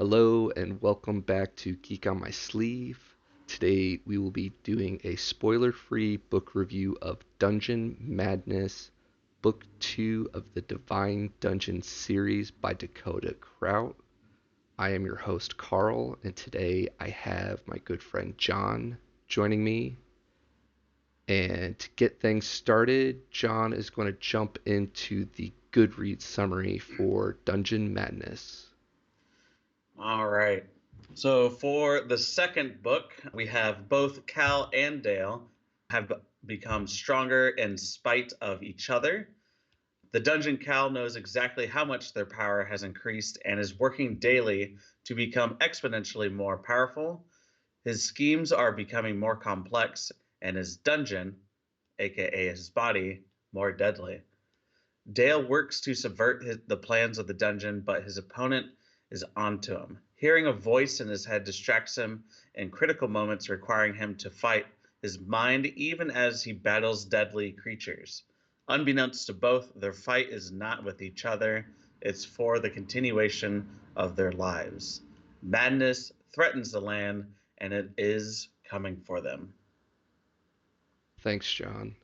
Hello and welcome back to Geek on My Sleeve. Today we will be doing a spoiler-free book review of Dungeon Madness, Book 2 of the Divine Dungeon series by Dakota Krout. I am your host Carl, and today I have my good friend John joining me. And to get things started, John is going to jump into the Goodreads summary for Dungeon Madness. All right. So for the second book, we have both Cal and Dale have become stronger in spite of each other. The Dungeon Cal knows exactly how much their power has increased and is working daily to become exponentially more powerful. His schemes are becoming more complex, and his dungeon, aka his body, more deadly. Dale works to subvert the plans of the dungeon, but his opponent is onto him. Hearing a voice in his head distracts him in critical moments, requiring him to fight his mind even as he battles deadly creatures. Unbeknownst to both, their fight is not with each other, it's for the continuation of their lives. Madness threatens the land, and it is coming for them. Thanks, John.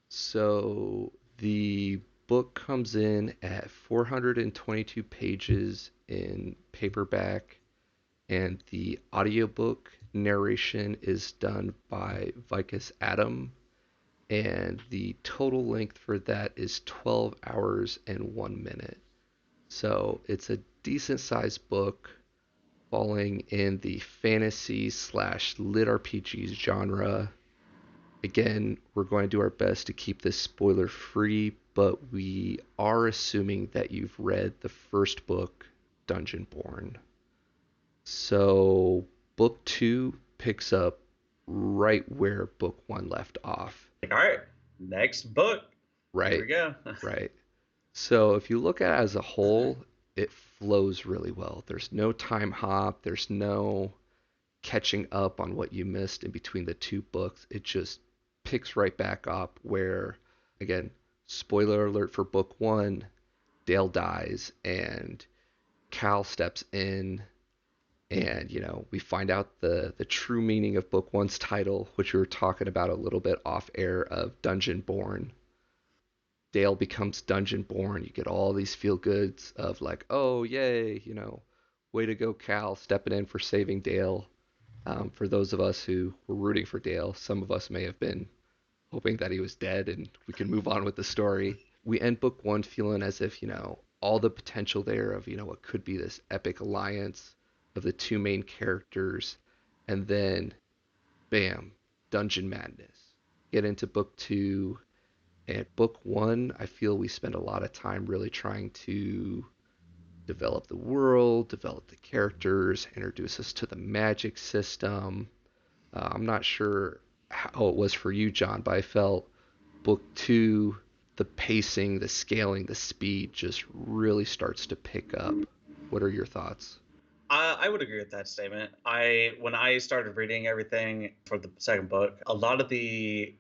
So the book comes in at 422 pages in paperback, and the audiobook narration is done by Vicus Adam, and the total length for that is 12 hours and 1 minute. So it's a decent sized book falling in the fantasy slash lit RPGs genre. Again, we're going to do our best to keep this spoiler free, but we are assuming that you've read the first book, Dungeonborn. So, book two picks up right where book one left off. All right, next book. Here Right, we go. right. So, if you look at it as a whole, it flows really well. There's no time hop, there's no catching up on what you missed in between the two books. It just picks right back up where, again, spoiler alert for book one, Dale dies and Cal steps in, and we find out the true meaning of book one's title, which we were talking about a little bit off air, of Dungeonborn. Dale becomes Dungeonborn. You get all these feel goods of like, oh yay, way to go, Cal, stepping in for saving Dale. For those of us who were rooting for Dale, some of us may have been hoping that he was dead and we can move on with the story. We end book one feeling as if, all the potential there of, what could be this epic alliance of the two main characters. And then, bam, Dungeon Madness. Get into book two. And book one, I feel we spend a lot of time really trying to develop the world, develop the characters, introduce us to the magic system. I'm not sure how it was for you, John, but I felt book two, the pacing, the scaling, the speed just really starts to pick up. What are your thoughts? I would agree with that statement. When I started reading everything for the second book, a lot of the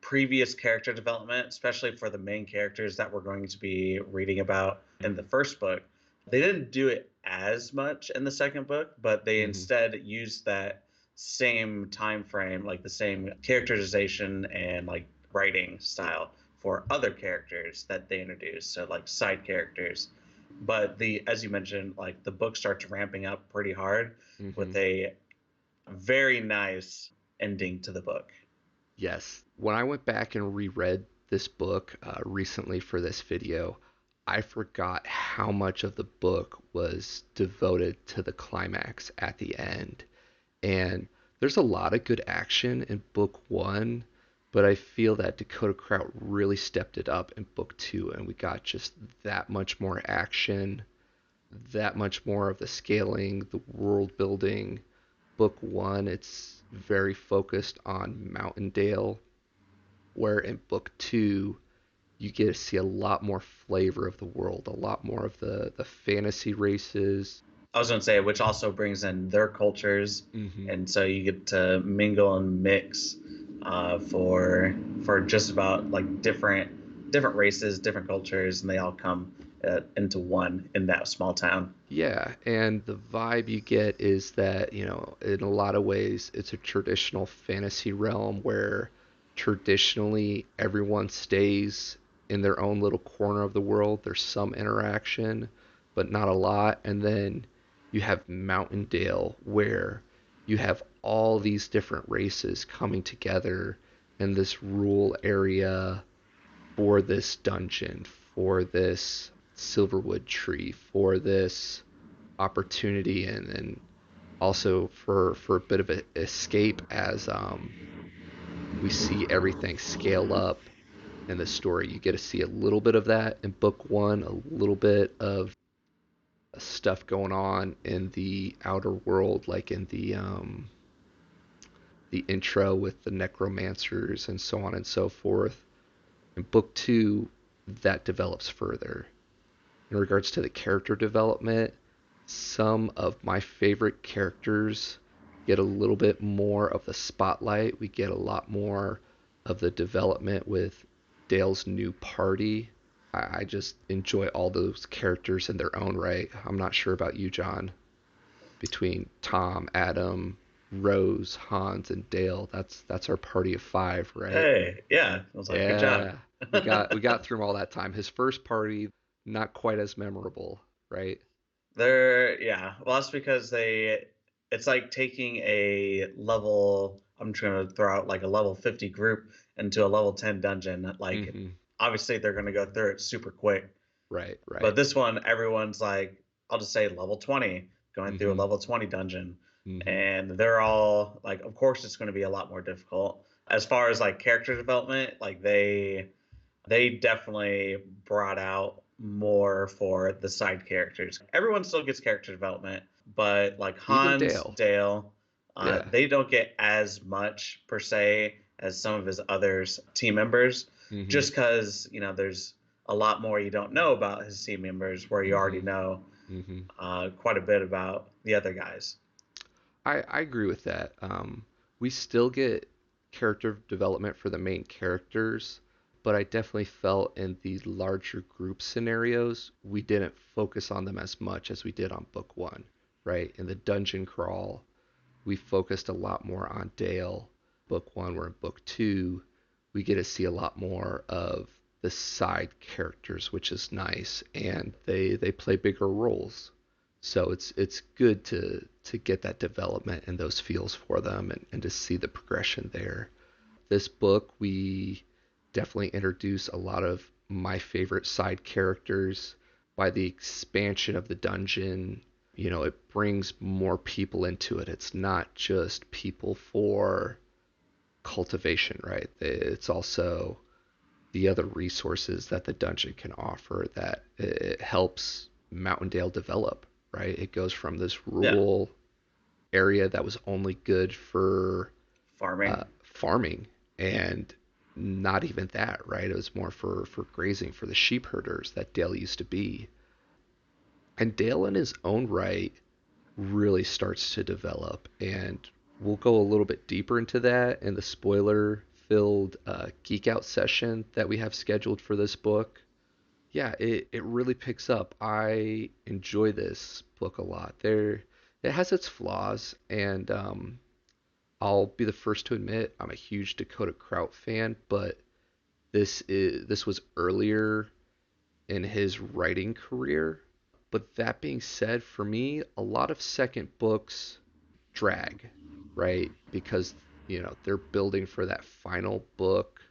previous character development, especially for the main characters that we're going to be reading about in the first book, they didn't do it as much in the second book, but they Mm-hmm. instead used that same time frame, like the same characterization and like writing style for other characters that they introduced, so like side characters. But the as you mentioned, like the book starts ramping up pretty hard Mm-hmm. with a very nice ending to the book. Yes. When I went back and reread this book recently for this video, I forgot how much of the book was devoted to the climax at the end. And there's a lot of good action in book one, but I feel that Dakota Krout really stepped it up in book two, and we got just that much more action, that much more of the scaling, the world building. Book one, it's very focused on Mountaindale, where in book two, you get to see a lot more flavor of the world, a lot more of the fantasy races. I was going to say, which also brings in their cultures, Mm-hmm. and so you get to mingle and mix for just about like different races, different cultures, and they all come into one in that small town. Yeah, and the vibe you get is that, in a lot of ways, it's a traditional fantasy realm where traditionally everyone stays in their own little corner of the world. There's some interaction, but not a lot. And then you have Mountaindale, where you have all these different races coming together in this rural area for this dungeon, for this silverwood tree, for this opportunity, and also for a bit of an escape as we see everything scale up in the story. You get to see a little bit of that in book one, a little bit of stuff going on in the outer world, like in the intro with the necromancers and so on and so forth. In book two, that develops further. In regards to the character development, some of my favorite characters get a little bit more of the spotlight. We get a lot more of the development with Dale's new party. I just enjoy all those characters in their own right. I'm not sure about you, John. Between Tom, Adam, Rose, Hans, and Dale, that's our party of five, right? Hey, yeah, I was like, good job. Yeah, we got through all that time. His first party, not quite as memorable, right? Yeah. Well, that's because it's like taking a level, I'm just gonna throw out like a level 50 group into a level 10 dungeon. Like, Mm-hmm. obviously they're gonna go through it super quick. Right, right. But this one, everyone's like, I'll just say level 20, going through a Mm-hmm. level 20 dungeon. Mm-hmm. And they're all like, of course, it's going to be a lot more difficult. As far as like character development, like they definitely brought out more for the side characters. Everyone still gets character development, but like Even Hans, Dale. Dale, Yeah. they don't get as much per se as some of his others team members, Mm-hmm. just because there's a lot more you don't know about his team members where you already Mm-hmm. know Mm-hmm. quite a bit about the other guys. I agree with that. We still get character development for the main characters, but I definitely felt in the larger group scenarios, we didn't focus on them as much as we did on book one, right? In the dungeon crawl, we focused a lot more on Dale. Book one, where in book two, we get to see a lot more of the side characters, which is nice, and they play bigger roles. So it's good to get that development and those feels for them, and to see the progression there. This book, we definitely introduce a lot of my favorite side characters. By the expansion of the dungeon, it brings more people into it. It's not just people for cultivation, right? It's also the other resources that the dungeon can offer that it helps Mountaindale develop, right? It goes from this Yeah, rural area that was only good for farming. farming, and not even that, right? It was more for grazing for the sheep herders that Dale used to be. And Dale, in his own right, really starts to develop. And we'll go a little bit deeper into that in the spoiler filled Geek Out session that we have scheduled for this book. Yeah, it really picks up. I enjoy this book a lot. It has its flaws, and I'll be the first to admit I'm a huge Dakota Krout fan, but this was earlier in his writing career. But that being said, for me, a lot of second books drag, right? Because, they're building for that final book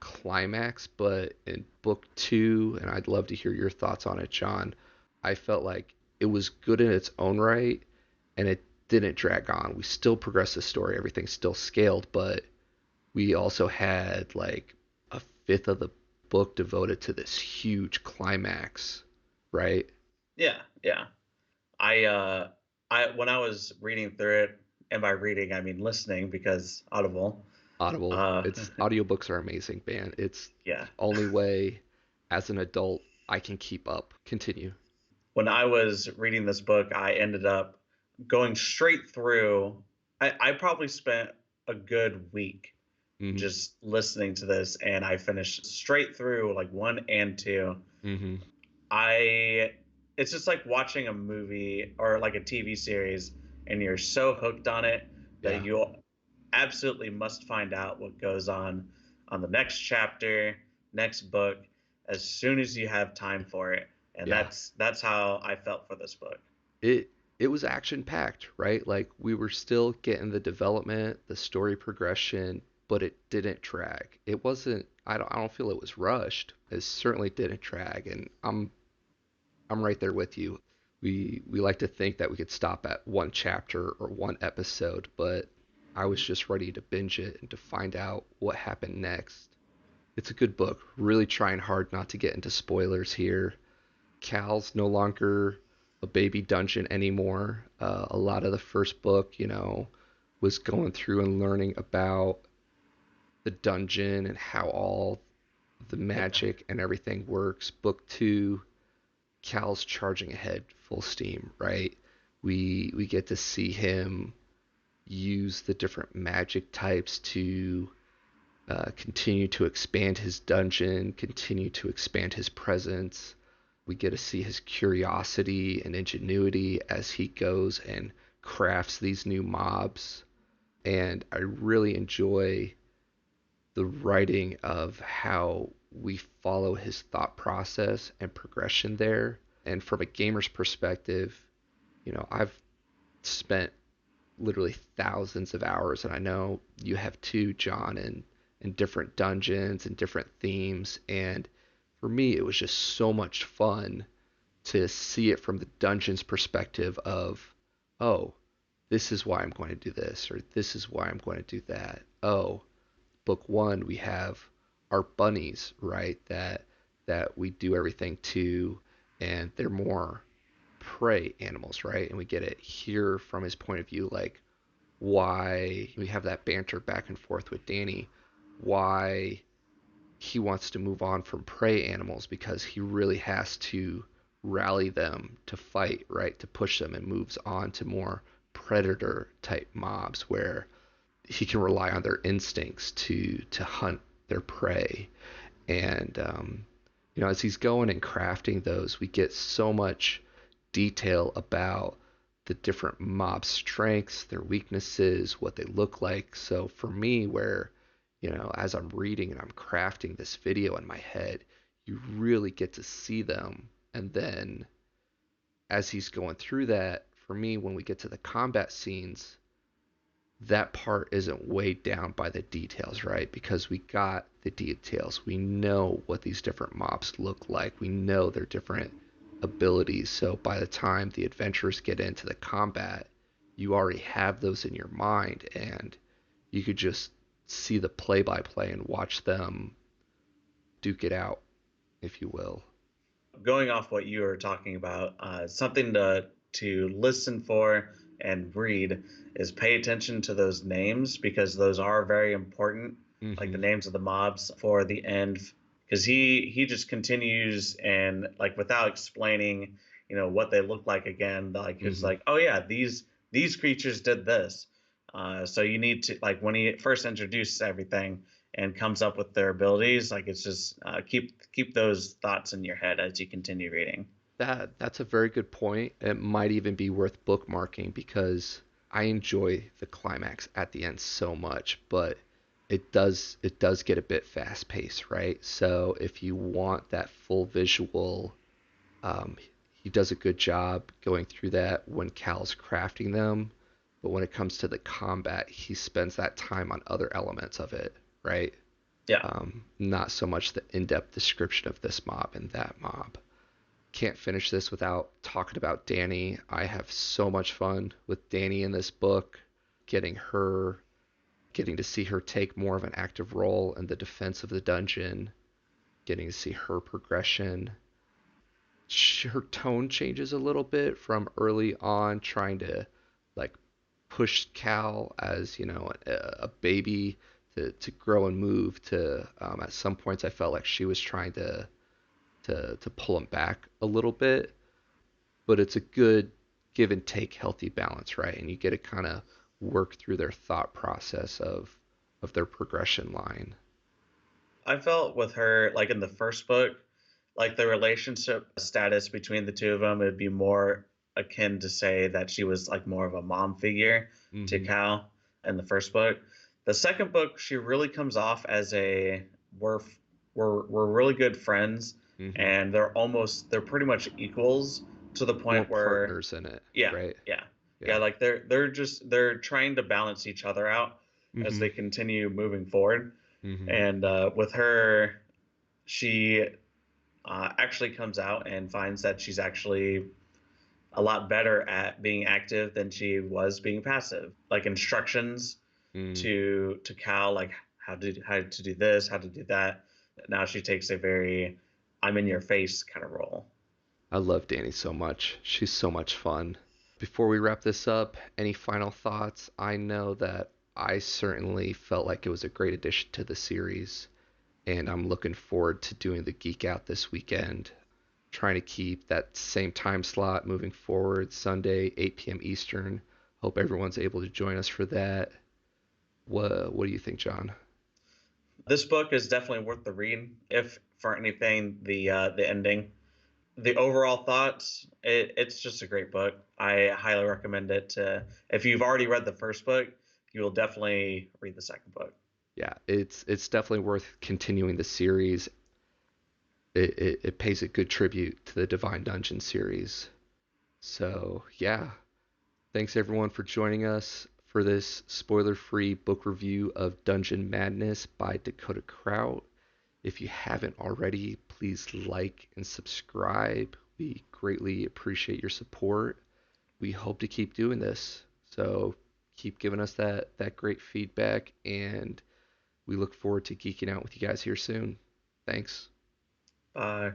climax. But in book two, and I'd love to hear your thoughts on it, John, I felt like it was good in its own right and it didn't drag on. We still progressed the story, everything's still scaled, but we also had like a fifth of the book devoted to this huge climax, right? Yeah, yeah. I I when I was reading through it, and by reading I mean listening because Audible. Audible. Uh, It's audiobooks are amazing, man. It's yeah. the only way as an adult I can keep up. Continue. When I was reading this book, I ended up going straight through. I probably spent a good week Mhm. just listening to this, and I finished straight through like one and two. Mhm. I it's just like watching a movie or like a TV series, and you're so hooked on it that Yeah, you absolutely must find out what goes on the next chapter, next book, as soon as you have time for it. And yeah. that's how I felt for this book. It was action packed, right? Like we were still getting the development, the story progression, but it didn't drag. It wasn't. I don't feel it was rushed. It certainly didn't drag, and I'm right there with you. We like to think that we could stop at one chapter or one episode, but I was just ready to binge it and to find out what happened next. It's a good book. Really trying hard not to get into spoilers here. Cal's no longer a baby dungeon anymore. A lot of the first book, was going through and learning about the dungeon and how all the Yeah. magic and everything works. Book two, Cal's charging ahead full steam, right? We get to see him use the different magic types to continue to expand his dungeon, continue to expand his presence. We get to see his curiosity and ingenuity as he goes and crafts these new mobs. And I really enjoy the writing of how we follow his thought process and progression there. And from a gamer's perspective, I've spent literally thousands of hours, and I know you have too, John, in different dungeons and different themes. And for me, it was just so much fun to see it from the dungeon's perspective of, oh, this is why I'm going to do this, or this is why I'm going to do that. Oh, book one, we have our bunnies, right? That we do everything to, and they're more prey animals, right? And we get it here from his point of view, like why we have that banter back and forth with Danny, why he wants to move on from prey animals because he really has to rally them to fight, right? To push them and moves on to more predator type mobs where he can rely on their instincts to hunt their prey. And as he's going and crafting those, we get so much detail about the different mob strengths, their weaknesses, what they look like. So for me, where as I'm reading and I'm crafting this video in my head, you really get to see them. And then as he's going through that, for me, when we get to the combat scenes, that part isn't weighed down by the details, right? Because we got the details. We know what these different mobs look like. We know their different abilities. So by the time the adventurers get into the combat, you already have those in your mind, and you could just see the play by play and watch them duke it out, if you will. Going off what you were talking about, something to listen for and read is pay attention to those names, because those are very important, like the Mm-hmm. names of the mobs for the end. Because he just continues, and like without explaining, what they look like again, like it's Mm-hmm. like, oh yeah, these creatures did this. So you need to, like, when he first introduces everything and comes up with their abilities, like it's just keep those thoughts in your head as you continue reading. That's a very good point. It might even be worth bookmarking because I enjoy the climax at the end so much, but it does get a bit fast paced, right? So if you want that full visual, um, he does a good job going through that when Cal's crafting them, but when it comes to the combat, he spends that time on other elements of it, right? Yeah. Not so much the in-depth description of this mob and that mob. Can't finish this without talking about Danny. I have so much fun with Danny in this book, getting her, getting to see her take more of an active role in the defense of the dungeon, getting to see her progression. Her tone changes a little bit from early on trying to like push Cal as a baby to grow and move to at some points I felt like she was trying to pull him back a little bit, but it's a good give and take healthy balance, right? And you get to kind of work through their thought process of their progression line. I felt with her, like in the first book, like the relationship status between the two of them, it'd be more akin to say that she was like more of a mom figure to Mm-hmm. Cal in the first book. The second book, she really comes off as a we're we're really good friends, Mm-hmm. and they're pretty much equals to the More point where partners in it, yeah, right? yeah, yeah, Yeah. like they're trying to balance each other out as Mm-hmm. they continue moving forward. Mm-hmm. And with her, she actually comes out and finds that she's actually a lot better at being active than she was being passive. Like instructions Mm. to Cal, like how to do this, how to do that. Now she takes a very I'm in your face kind of role. I love Danny so much. She's so much fun. Before we wrap this up, any final thoughts? I know that I certainly felt like it was a great addition to the series, and I'm looking forward to doing the Geek Out this weekend. Trying to keep that same time slot moving forward, Sunday, 8 p.m. Eastern. Hope everyone's able to join us for that. What do you think, John? This book is definitely worth the read. If for anything, the ending, the overall thoughts, it's just a great book. I highly recommend it. If you've already read the first book, you will definitely read the second book. Yeah, it's definitely worth continuing the series. It pays a good tribute to the Divine Dungeon series. So yeah, thanks everyone for joining us for this spoiler-free book review of Dungeon Madness by Dakota Krout. If you haven't already, please like and subscribe. We greatly appreciate your support. We hope to keep doing this. So keep giving us that great feedback, and we look forward to geeking out with you guys here soon. Thanks. Bye.